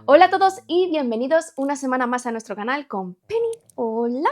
Hola a todos y bienvenidos una semana más a nuestro canal con Penny. Hola.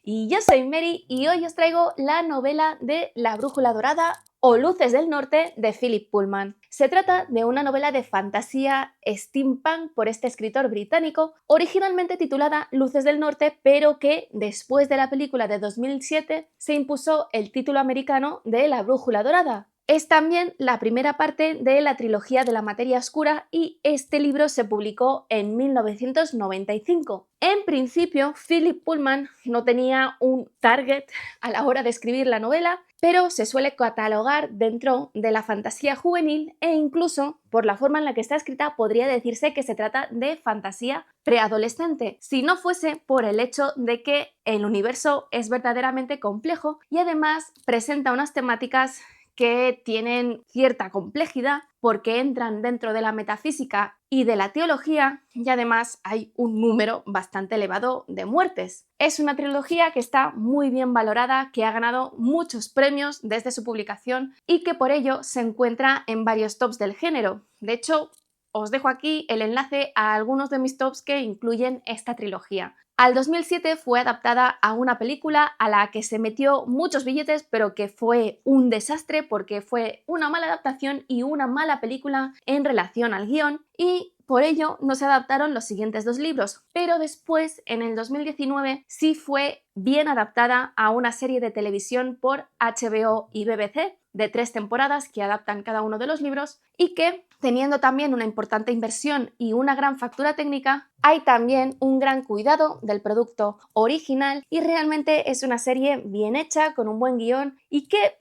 Y yo soy Mary y hoy os traigo la novela de La Brújula Dorada o Luces del Norte de Philip Pullman. Se trata de una novela de fantasía steampunk por este escritor británico, originalmente titulada Luces del Norte, pero que después de la película de 2007 se impuso el título americano de La Brújula Dorada. Es también la primera parte de la trilogía de la materia oscura y este libro se publicó en 1995. En principio, Philip Pullman no tenía un target a la hora de escribir la novela, pero se suele catalogar dentro de la fantasía juvenil e incluso, por la forma en la que está escrita, podría decirse que se trata de fantasía preadolescente, si no fuese por el hecho de que el universo es verdaderamente complejo y además presenta unas temáticas que tienen cierta complejidad porque entran dentro de la metafísica y de la teología y además hay un número bastante elevado de muertes. Es una trilogía que está muy bien valorada, que ha ganado muchos premios desde su publicación y que por ello se encuentra en varios tops del género. De hecho, os dejo aquí el enlace a algunos de mis tops que incluyen esta trilogía. Al 2007 fue adaptada a una película a la que se metió muchos billetes, pero que fue un desastre porque fue una mala adaptación y una mala película en relación al guión y por ello no se adaptaron los siguientes dos libros, pero después, en el 2019, sí fue bien adaptada a una serie de televisión por HBO y BBC de 3 temporadas que adaptan cada uno de los libros y que, teniendo también una importante inversión y una gran factura técnica, hay también un gran cuidado del producto original y realmente es una serie bien hecha, con un buen guión y que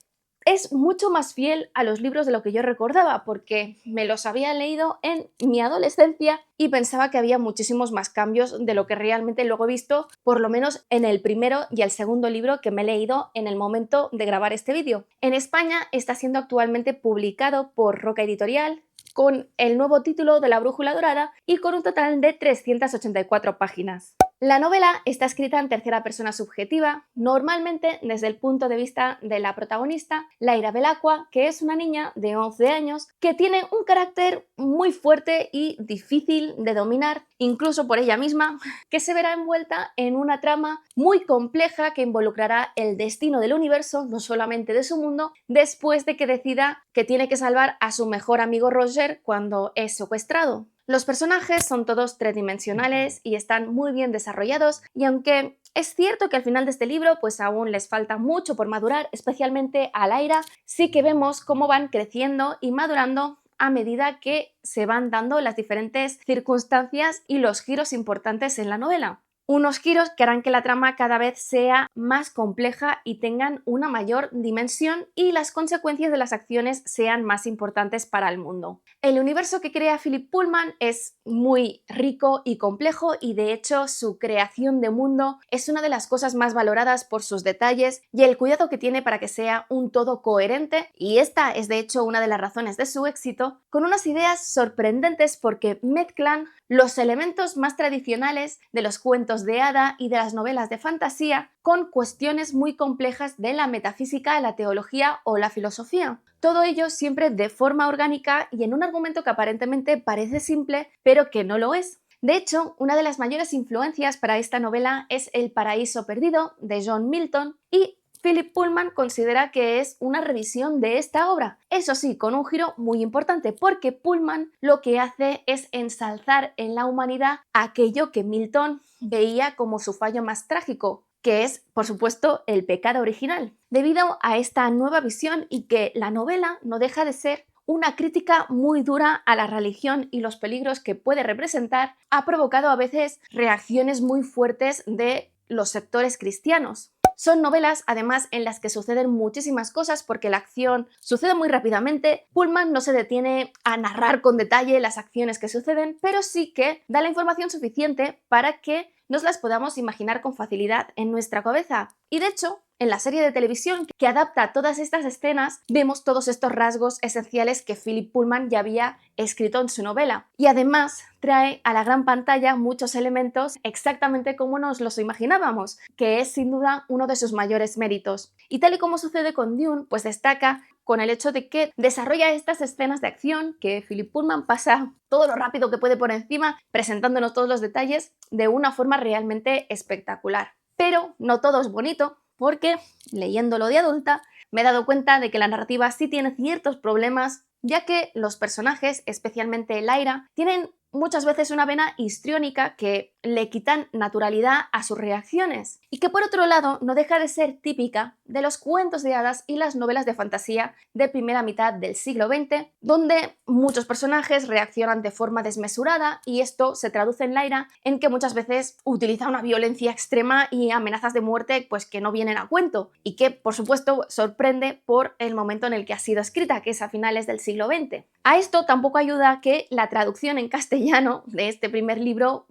es mucho más fiel a los libros de lo que yo recordaba, porque me los había leído en mi adolescencia y pensaba que había muchísimos más cambios de lo que realmente luego he visto, por lo menos en el primero y el segundo libro que me he leído en el momento de grabar este vídeo. En España está siendo actualmente publicado por Roca Editorial, con el nuevo título de La Brújula Dorada y con un total de 384 páginas. La novela está escrita en tercera persona subjetiva, normalmente desde el punto de vista de la protagonista, Laira Belacqua, que es una niña de 11 años que tiene un carácter muy fuerte y difícil de dominar, incluso por ella misma, que se verá envuelta en una trama muy compleja que involucrará el destino del universo, no solamente de su mundo, después de que decida que tiene que salvar a su mejor amigo Roger cuando es secuestrado. Los personajes son todos tridimensionales y están muy bien desarrollados y aunque es cierto que al final de este libro pues aún les falta mucho por madurar, especialmente a Laira, sí que vemos cómo van creciendo y madurando a medida que se van dando las diferentes circunstancias y los giros importantes en la novela. Unos giros que harán que la trama cada vez sea más compleja y tengan una mayor dimensión y las consecuencias de las acciones sean más importantes para el mundo. El universo que crea Philip Pullman es muy rico y complejo y de hecho su creación de mundo es una de las cosas más valoradas por sus detalles y el cuidado que tiene para que sea un todo coherente, y esta es de hecho una de las razones de su éxito, con unas ideas sorprendentes porque mezclan los elementos más tradicionales de los cuentos de hada y de las novelas de fantasía con cuestiones muy complejas de la metafísica, la teología o la filosofía. Todo ello siempre de forma orgánica y en un argumento que aparentemente parece simple, pero que no lo es. De hecho, una de las mayores influencias para esta novela es El paraíso perdido de John Milton y Philip Pullman considera que es una revisión de esta obra, eso sí, con un giro muy importante, porque Pullman lo que hace es ensalzar en la humanidad aquello que Milton veía como su fallo más trágico, que es, por supuesto, el pecado original. Debido a esta nueva visión y que la novela no deja de ser una crítica muy dura a la religión y los peligros que puede representar, ha provocado a veces reacciones muy fuertes de los sectores cristianos. Son novelas, además, en las que suceden muchísimas cosas porque la acción sucede muy rápidamente. Pullman no se detiene a narrar con detalle las acciones que suceden, pero sí que da la información suficiente para que nos las podamos imaginar con facilidad en nuestra cabeza. Y de hecho, en la serie de televisión que adapta todas estas escenas, vemos todos estos rasgos esenciales que Philip Pullman ya había escrito en su novela. Y además trae a la gran pantalla muchos elementos exactamente como nos los imaginábamos, que es sin duda uno de sus mayores méritos. Y tal y como sucede con Dune, pues destaca con el hecho de que desarrolla estas escenas de acción, que Philip Pullman pasa todo lo rápido que puede por encima, presentándonos todos los detalles de una forma realmente espectacular. Pero no todo es bonito, porque leyéndolo de adulta me he dado cuenta de que la narrativa sí tiene ciertos problemas, ya que los personajes, especialmente Lyra, tienen muchas veces una vena histriónica que le quitan naturalidad a sus reacciones y que por otro lado no deja de ser típica de los cuentos de hadas y las novelas de fantasía de primera mitad del siglo XX, donde muchos personajes reaccionan de forma desmesurada y esto se traduce en Lyra en que muchas veces utiliza una violencia extrema y amenazas de muerte pues que no vienen a cuento y que por supuesto sorprende por el momento en el que ha sido escrita, que es a finales del siglo XX. A esto tampoco ayuda que la traducción en castellano de este primer libro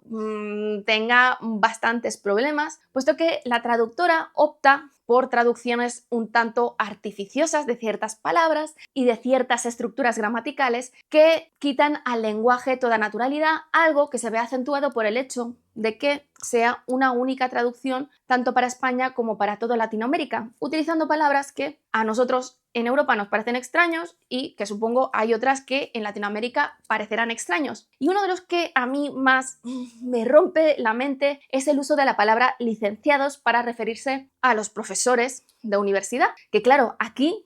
tenga bastantes problemas, puesto que la traductora opta por traducciones un tanto artificiosas de ciertas palabras y de ciertas estructuras gramaticales que quitan al lenguaje toda naturalidad, algo que se ve acentuado por el hecho de que sea una única traducción tanto para España como para toda Latinoamérica, utilizando palabras que a nosotros en Europa nos parecen extraños y que supongo hay otras que en Latinoamérica parecerán extraños. Y uno de los que a mí más me rompe la mente es el uso de la palabra licenciados para referirse a los profesores de universidad, que claro, aquí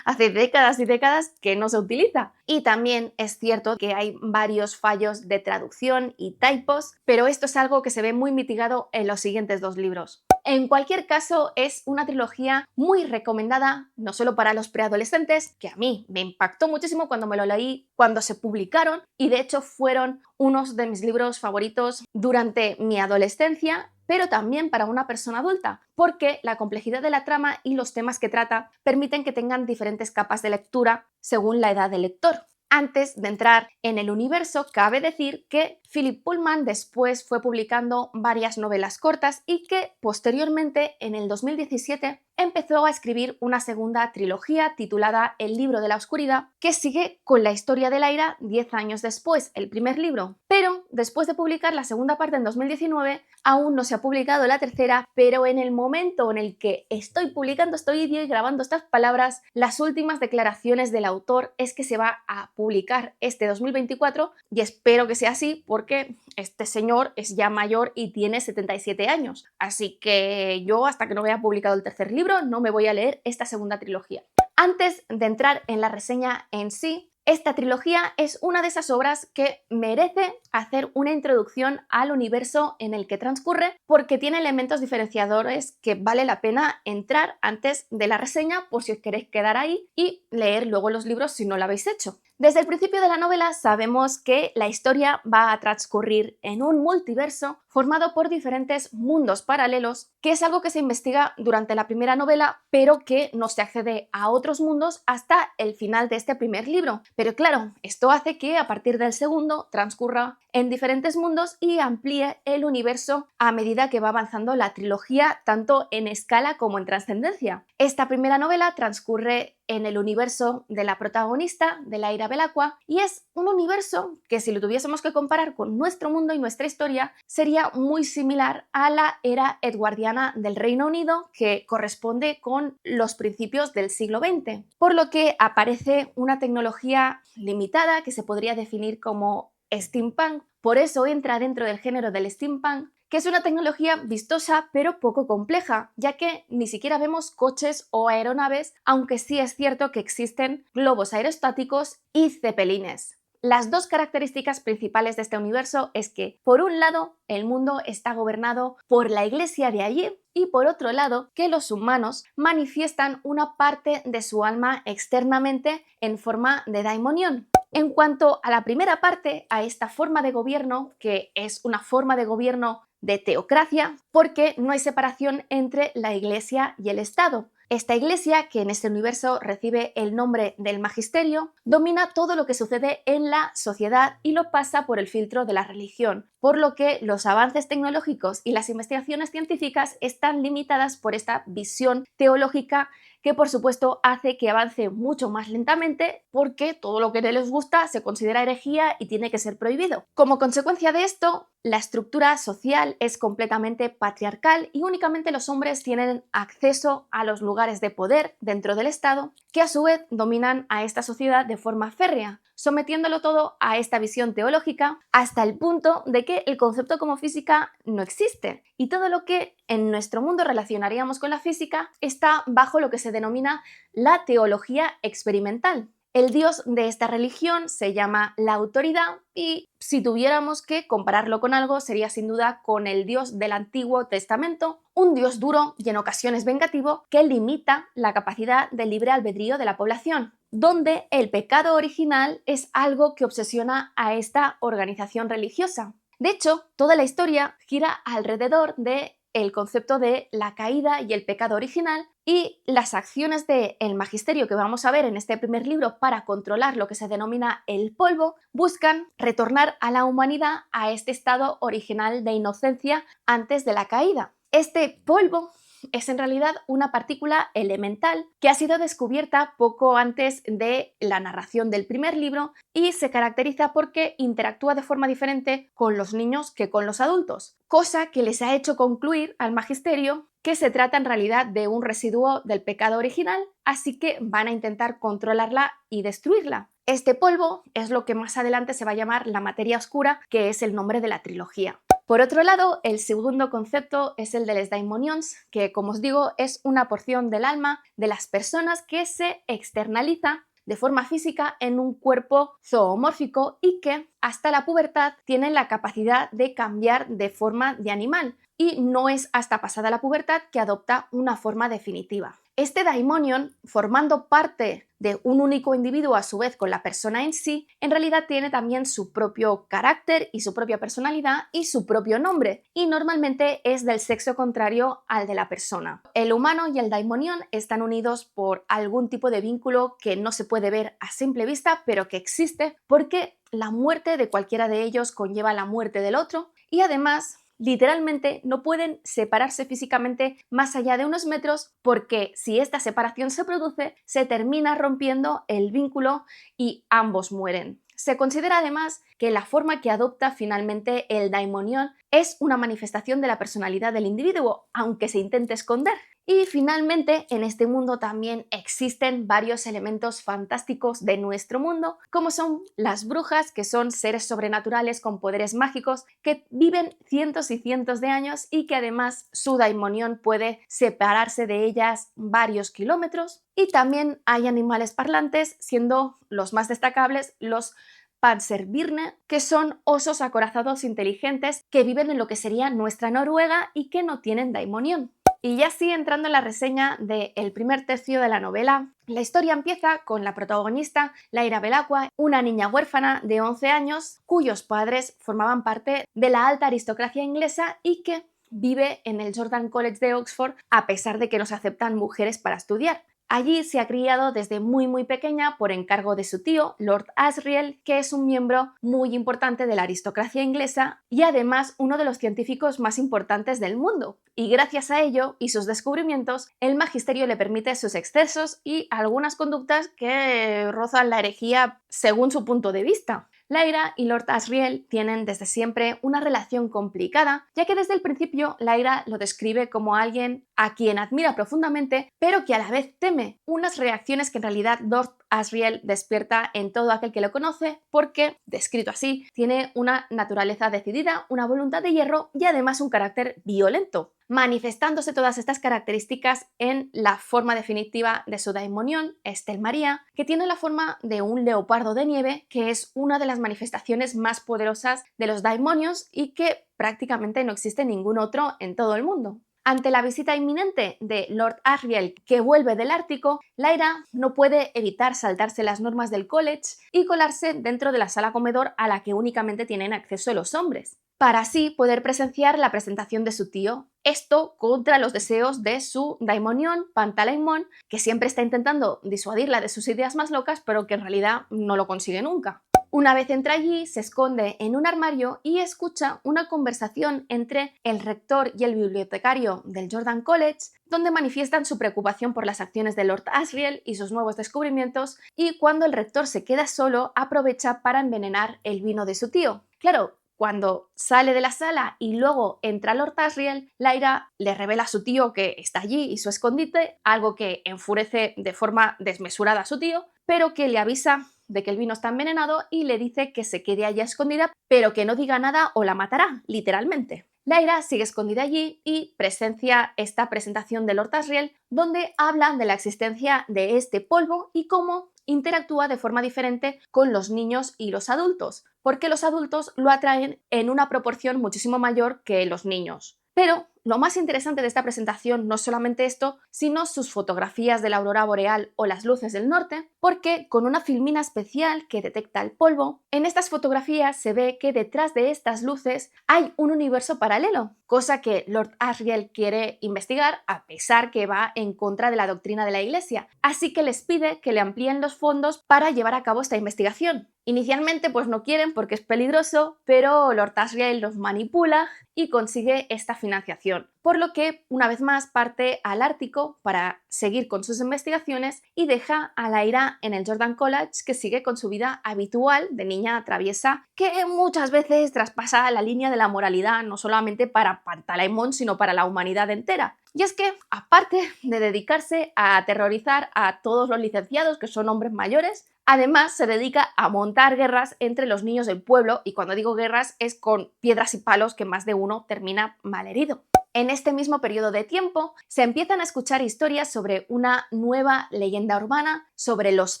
hace décadas y décadas que no se utiliza. Y también es cierto que hay varios fallos de traducción y typos, pero esto es algo que se ve muy mitigado en los siguientes dos libros. En cualquier caso, es una trilogía muy recomendada, no solo para los preadolescentes, que a mí me impactó muchísimo cuando me lo leí, cuando se publicaron, y de hecho fueron unos de mis libros favoritos durante mi adolescencia, pero también para una persona adulta, porque la complejidad de la trama y los temas que trata permiten que tengan diferentes capas de lectura según la edad del lector. Antes de entrar en el universo, cabe decir que Philip Pullman después fue publicando varias novelas cortas y que posteriormente, en el 2017, empezó a escribir una segunda trilogía titulada El libro de la oscuridad, que sigue con la historia de Lyra 10 años después, el primer libro. Pero después de publicar la segunda parte en 2019, aún no se ha publicado la tercera, pero en el momento en el que estoy publicando este vídeo y grabando estas palabras, las últimas declaraciones del autor es que se va a publicar este 2024 y espero que sea así porque este señor es ya mayor y tiene 77 años. Así que yo hasta que no vea publicado el tercer libro no me voy a leer esta segunda trilogía. Antes de entrar en la reseña en sí, esta trilogía es una de esas obras que merece hacer una introducción al universo en el que transcurre porque tiene elementos diferenciadores que vale la pena entrar antes de la reseña por si os queréis quedar ahí y leer luego los libros si no lo habéis hecho. Desde el principio de la novela sabemos que la historia va a transcurrir en un multiverso formado por diferentes mundos paralelos, que es algo que se investiga durante la primera novela, pero que no se accede a otros mundos hasta el final de este primer libro. Pero claro, esto hace que a partir del segundo transcurra en diferentes mundos y amplíe el universo a medida que va avanzando la trilogía, tanto en escala como en trascendencia. Esta primera novela transcurre en el universo de la protagonista, de Lyra Belacqua, y es un universo que si lo tuviésemos que comparar con nuestro mundo y nuestra historia, sería muy similar a la era edwardiana del Reino Unido, que corresponde con los principios del siglo XX, por lo que aparece una tecnología limitada que se podría definir como steampunk. Por eso entra dentro del género del steampunk, que es una tecnología vistosa pero poco compleja, ya que ni siquiera vemos coches o aeronaves, aunque sí es cierto que existen globos aerostáticos y cepelines. Las dos características principales de este universo es que, por un lado, el mundo está gobernado por la iglesia de allí y, por otro lado, que los humanos manifiestan una parte de su alma externamente en forma de daimonión. En cuanto a la primera parte, a esta forma de gobierno, que es una forma de gobierno de teocracia, porque no hay separación entre la Iglesia y el Estado. Esta iglesia, que en este universo recibe el nombre del magisterio, domina todo lo que sucede en la sociedad y lo pasa por el filtro de la religión, por lo que los avances tecnológicos y las investigaciones científicas están limitadas por esta visión teológica que por supuesto hace que avance mucho más lentamente porque todo lo que no les gusta se considera herejía y tiene que ser prohibido. Como consecuencia de esto, la estructura social es completamente patriarcal y únicamente los hombres tienen acceso a los lugares de poder dentro del Estado, que a su vez dominan a esta sociedad de forma férrea, sometiéndolo todo a esta visión teológica hasta el punto de que el concepto como física no existe y todo lo que en nuestro mundo relacionaríamos con la física está bajo lo que se denomina la teología experimental. El dios de esta religión se llama la autoridad y si tuviéramos que compararlo con algo sería sin duda con el dios del Antiguo Testamento, un dios duro y en ocasiones vengativo que limita la capacidad del libre albedrío de la población, donde el pecado original es algo que obsesiona a esta organización religiosa. De hecho, toda la historia gira alrededor de el concepto de la caída y el pecado original y las acciones del magisterio que vamos a ver en este primer libro para controlar lo que se denomina el polvo buscan retornar a la humanidad a este estado original de inocencia antes de la caída. Este polvo es en realidad una partícula elemental que ha sido descubierta poco antes de la narración del primer libro y se caracteriza porque interactúa de forma diferente con los niños que con los adultos, cosa que les ha hecho concluir al magisterio que se trata en realidad de un residuo del pecado original, así que van a intentar controlarla y destruirla. Este polvo es lo que más adelante se va a llamar la materia oscura, que es el nombre de la trilogía. Por otro lado, el segundo concepto es el de los daimonions, que como os digo es una porción del alma de las personas que se externaliza de forma física en un cuerpo zoomórfico y que hasta la pubertad tienen la capacidad de cambiar de forma de animal y no es hasta pasada la pubertad que adopta una forma definitiva. Este daimonion, formando parte de un único individuo a su vez con la persona en sí, en realidad tiene también su propio carácter y su propia personalidad y su propio nombre, y normalmente es del sexo contrario al de la persona. El humano y el daimonion están unidos por algún tipo de vínculo que no se puede ver a simple vista, pero que existe porque la muerte de cualquiera de ellos conlleva la muerte del otro y además literalmente no pueden separarse físicamente más allá de unos metros porque si esta separación se produce, se termina rompiendo el vínculo y ambos mueren. Se considera además que la forma que adopta finalmente el daimonion es una manifestación de la personalidad del individuo, aunque se intente esconder. Y finalmente, en este mundo también existen varios elementos fantásticos de nuestro mundo, como son las brujas, que son seres sobrenaturales con poderes mágicos que viven cientos y cientos de años y que además su daimonion puede separarse de ellas varios kilómetros. Y también hay animales parlantes, siendo los más destacables los Panzerbirne, que son osos acorazados inteligentes que viven en lo que sería nuestra Noruega y que no tienen daimonion. Y ya así entrando en la reseña del primer tercio de la novela, la historia empieza con la protagonista, Laira Belacqua, una niña huérfana de 11 años cuyos padres formaban parte de la alta aristocracia inglesa y que vive en el Jordan College de Oxford a pesar de que no se aceptan mujeres para estudiar. Allí se ha criado desde muy pequeña por encargo de su tío, Lord Asriel, que es un miembro muy importante de la aristocracia inglesa y además uno de los científicos más importantes del mundo. Y gracias a ello y sus descubrimientos, el magisterio le permite sus excesos y algunas conductas que rozan la herejía según su punto de vista. Laira y Lord Asriel tienen desde siempre una relación complicada, ya que desde el principio Laira lo describe como alguien a quien admira profundamente, pero que a la vez teme, unas reacciones que en realidad Lord Asriel despierta en todo aquel que lo conoce porque, descrito así, tiene una naturaleza decidida, una voluntad de hierro y además un carácter violento, manifestándose todas estas características en la forma definitiva de su daimonion, Estel María, que tiene la forma de un leopardo de nieve, que es una de las manifestaciones más poderosas de los daimonios y que prácticamente no existe ningún otro en todo el mundo. Ante la visita inminente de Lord Asriel, que vuelve del Ártico, Laira no puede evitar saltarse las normas del college y colarse dentro de la sala comedor a la que únicamente tienen acceso los hombres, para así poder presenciar la presentación de su tío, Esto contra los deseos de su daimonion, Pantalaimon, que siempre está intentando disuadirla de sus ideas más locas, pero que en realidad no lo consigue nunca. Una vez entra allí, se esconde en un armario y escucha una conversación entre el rector y el bibliotecario del Jordan College, donde manifiestan su preocupación por las acciones de Lord Asriel y sus nuevos descubrimientos, y cuando el rector se queda solo, aprovecha para envenenar el vino de su tío. Claro, cuando sale de la sala y luego entra Lord Asriel, Lyra le revela a su tío que está allí y su escondite, algo que enfurece de forma desmesurada a su tío, pero que le avisa de que el vino está envenenado y le dice que se quede allí escondida, pero que no diga nada o la matará, literalmente. Lyra sigue escondida allí y presencia esta presentación de Lord Asriel, donde hablan de la existencia de este polvo y cómo interactúa de forma diferente con los niños y los adultos, porque los adultos lo atraen en una proporción muchísimo mayor que los niños. Pero lo más interesante de esta presentación no es solamente esto, sino sus fotografías de la aurora boreal o las luces del norte, porque con una filmina especial que detecta el polvo, en estas fotografías se ve que detrás de estas luces hay un universo paralelo, cosa que Lord Asriel quiere investigar a pesar que va en contra de la doctrina de la Iglesia, así que les pide que le amplíen los fondos para llevar a cabo esta investigación. Inicialmente pues no quieren porque es peligroso, pero Lord Asriel los manipula y consigue esta financiación, por lo que una vez más parte al Ártico para seguir con sus investigaciones y deja a Lyra en el Jordan College, que sigue con su vida habitual de niña traviesa, que muchas veces traspasa la línea de la moralidad no solamente para Pantalaimon sino para la humanidad entera. Y es que, aparte de dedicarse a aterrorizar a todos los licenciados, que son hombres mayores, además se dedica a montar guerras entre los niños del pueblo, y cuando digo guerras es con piedras y palos que más de uno termina malherido. En este mismo periodo de tiempo se empiezan a escuchar historias sobre una nueva leyenda urbana sobre los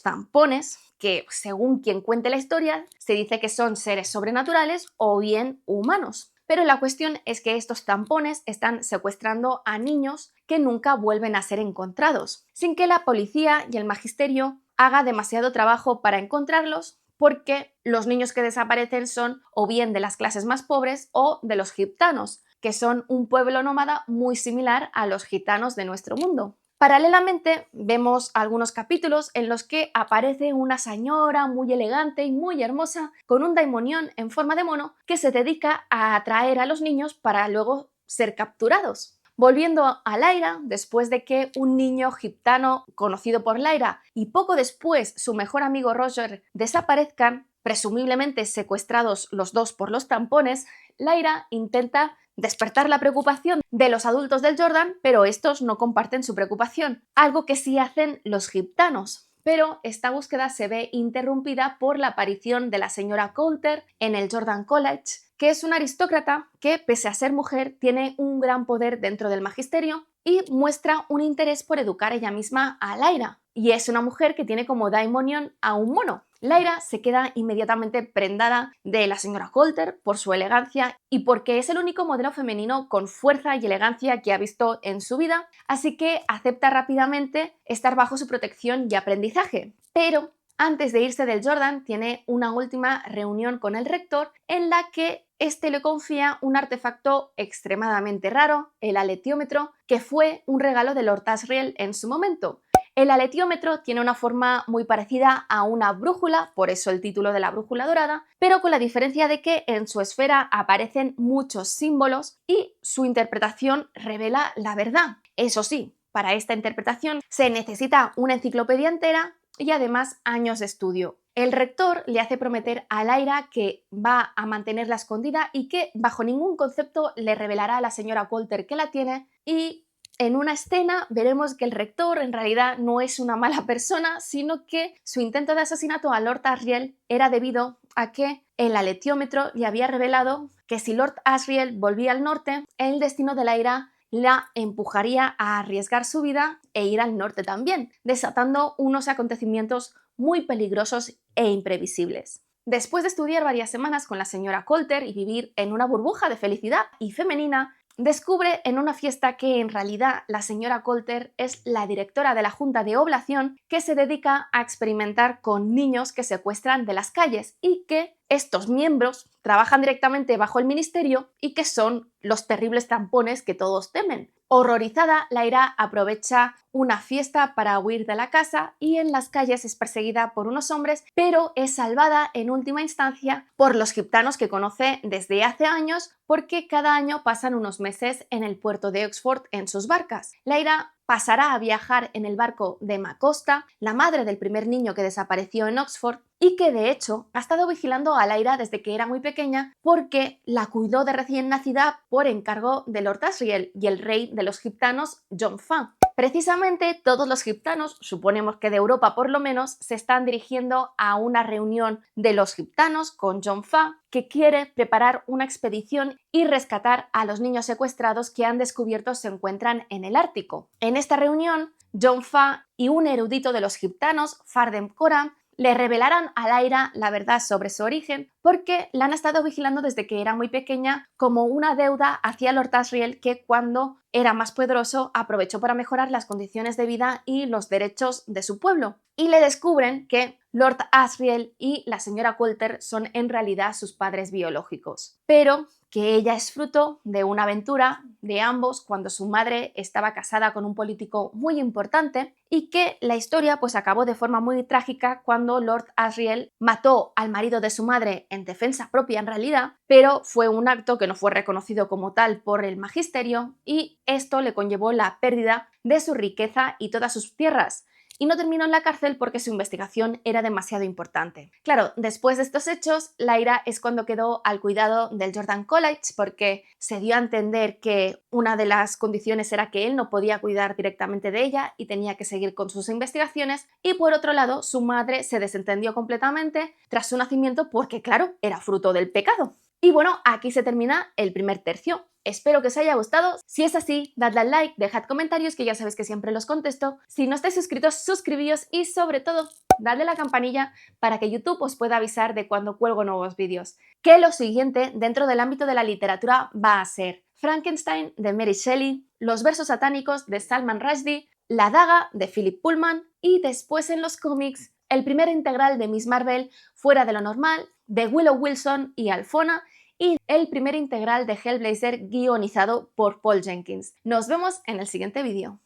zampones, que según quien cuente la historia se dice que son seres sobrenaturales o bien humanos. Pero la cuestión es que estos zampones están secuestrando a niños que nunca vuelven a ser encontrados, sin que la policía y el magisterio haga demasiado trabajo para encontrarlos, porque los niños que desaparecen son o bien de las clases más pobres o de los gitanos, que son un pueblo nómada muy similar a los gitanos de nuestro mundo. Paralelamente, vemos algunos capítulos en los que aparece una señora muy elegante y muy hermosa con un daimonion en forma de mono que se dedica a atraer a los niños para luego ser capturados. Volviendo a Lyra, después de que un niño gitano conocido por Lyra y poco después su mejor amigo Roger desaparezcan, presumiblemente secuestrados los dos por los zampones, Lyra intenta despertar la preocupación de los adultos del Jordan, pero estos no comparten su preocupación, algo que sí hacen los gitanos. Pero esta búsqueda se ve interrumpida por la aparición de la señora Coulter en el Jordan College, que es una aristócrata que, pese a ser mujer, tiene un gran poder dentro del magisterio y muestra un interés por educar ella misma a Lyra. Y es una mujer que tiene como daimonion a un mono. Lyra se queda inmediatamente prendada de la señora Coulter por su elegancia y porque es el único modelo femenino con fuerza y elegancia que ha visto en su vida, así que acepta rápidamente estar bajo su protección y aprendizaje. Pero antes de irse del Jordan tiene una última reunión con el rector en la que este le confía un artefacto extremadamente raro, el aletiómetro, que fue un regalo de Lord Asriel en su momento. El aletiómetro tiene una forma muy parecida a una brújula, por eso el título de la brújula dorada, pero con la diferencia de que en su esfera aparecen muchos símbolos y su interpretación revela la verdad. Eso sí, para esta interpretación se necesita una enciclopedia entera y además años de estudio. El rector le hace prometer a Lyra que va a mantenerla escondida y que bajo ningún concepto le revelará a la señora Coulter que la tiene, y en una escena veremos que el rector en realidad no es una mala persona, sino que su intento de asesinato a Lord Asriel era debido a que el aletiómetro le había revelado que si Lord Asriel volvía al norte, el destino de Lyra la empujaría a arriesgar su vida e ir al norte también, desatando unos acontecimientos muy peligrosos e imprevisibles. Después de estudiar varias semanas con la señora Coulter y vivir en una burbuja de felicidad y femenina, descubre en una fiesta que en realidad la señora Coulter es la directora de la Junta de Oblación que se dedica a experimentar con niños que secuestran de las calles y que estos miembros trabajan directamente bajo el ministerio y que son los terribles trampones que todos temen. Horrorizada, Lyra aprovecha una fiesta para huir de la casa y en las calles es perseguida por unos hombres, pero es salvada en última instancia por los gitanos que conoce desde hace años, porque cada año pasan unos meses en el puerto de Oxford en sus barcas. Lyra pasará a viajar en el barco de Macosta, la madre del primer niño que desapareció en Oxford, y que de hecho ha estado vigilando a Lyra desde que era muy pequeña porque la cuidó de recién nacida por encargo de Lord Asriel y el rey de los gitanos, John Faa. Precisamente todos los gitanos, suponemos que de Europa por lo menos, se están dirigiendo a una reunión de los gitanos con John Faa, que quiere preparar una expedición y rescatar a los niños secuestrados que han descubierto se encuentran en el Ártico. En esta reunión, John Faa y un erudito de los gitanos, Fardem Coram, le revelarán a Lyra la verdad sobre su origen porque la han estado vigilando desde que era muy pequeña como una deuda hacia Lord Asriel, que cuando era más poderoso aprovechó para mejorar las condiciones de vida y los derechos de su pueblo. Y le descubren que Lord Asriel y la señora Coulter son en realidad sus padres biológicos, pero que ella es fruto de una aventura de ambos cuando su madre estaba casada con un político muy importante y que la historia pues acabó de forma muy trágica cuando Lord Asriel mató al marido de su madre en defensa propia en realidad, pero fue un acto que no fue reconocido como tal por el magisterio y esto le conllevó la pérdida de su riqueza y todas sus tierras. Y no terminó en la cárcel porque su investigación era demasiado importante. Claro, después de estos hechos, Lyra es cuando quedó al cuidado del Jordan College porque se dio a entender que una de las condiciones era que él no podía cuidar directamente de ella y tenía que seguir con sus investigaciones, y por otro lado, su madre se desentendió completamente tras su nacimiento porque, claro, era fruto del pecado. Y bueno, aquí se termina el primer tercio. Espero que os haya gustado. Si es así, dadle al like, dejad comentarios que ya sabéis que siempre los contesto. Si no estáis suscritos, suscribíos y sobre todo, dadle a la campanilla para que YouTube os pueda avisar de cuando cuelgo nuevos vídeos. Que lo siguiente dentro del ámbito de la literatura va a ser Frankenstein de Mary Shelley, Los versos satánicos de Salman Rushdie, La daga de Philip Pullman y después en los cómics el primer integral de Miss Marvel, Fuera de lo normal, de Willow Wilson y Alfona, y el primer integral de Hellblazer guionizado por Paul Jenkins. Nos vemos en el siguiente vídeo.